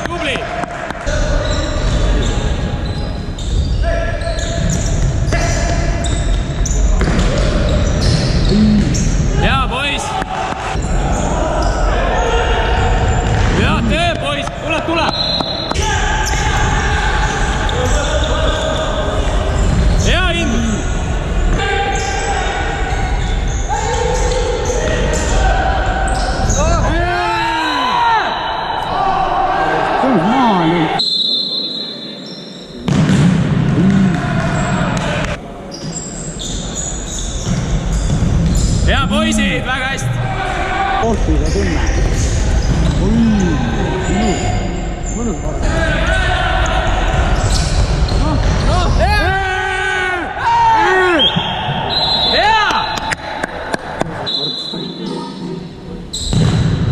tubli! Hea poiss! Hea töö, poiss! Tule! Hea hind! Hea poisid, väga hästi! Kohtuga tunne. Mõnus korda. Hea!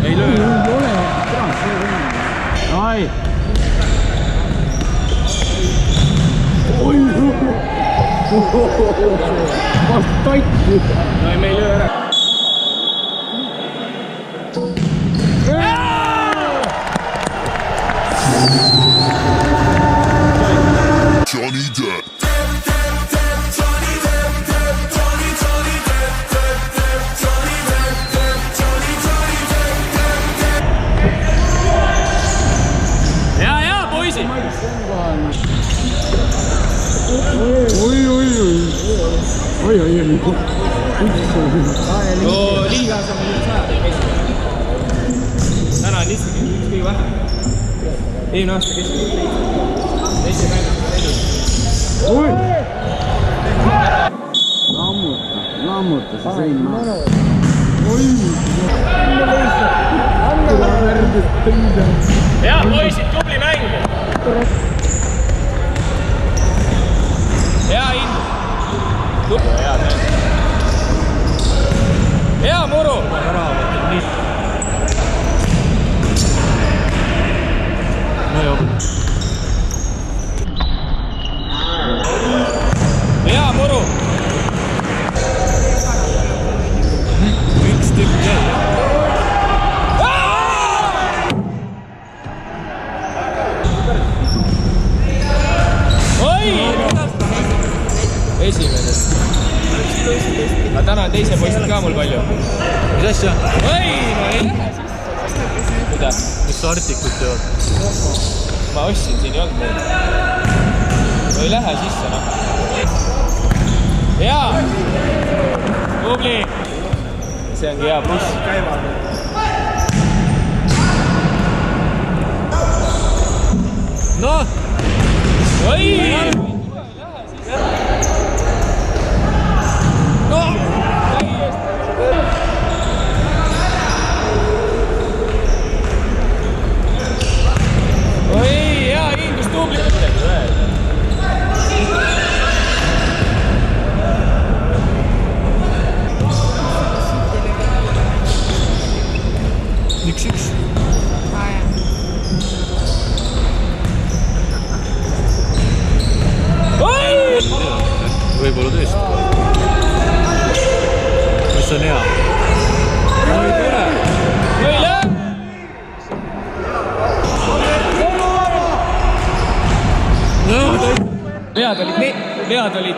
Ei löö. Ei ole. Ai. Vast taiti. No ei, me ei löö ära. Johnny Depp. Hea, poisid! Oi. No liigas on nüüd sajad ei keskmine. Täna on lihtsalt üks kõige vähem. Eelmine aasta keskmine. Teise päevast 4. Oi! Lammuta see sein maha. Oi! Hea poisid, tubli mäng! Hea hind! Hea töö! Hea muru! Hea muru! Üks tükk jälle. Oi! Esimene. Aga täna on teise poisid ka mul palju. Mis asja? Oi, no ei lähe sisse. Mida? Mis sa artikut teod? Ma ostsin, siin ei olnud muud. No ei lähe sisse, noh. Hea! Tubli! See ongi hea pluss. Noh! Oi! No! Oi, hea hindus tubli! Üks. Võib-olla tõesti. Mis on hea? No ei tule. No ei lähe! Vead olid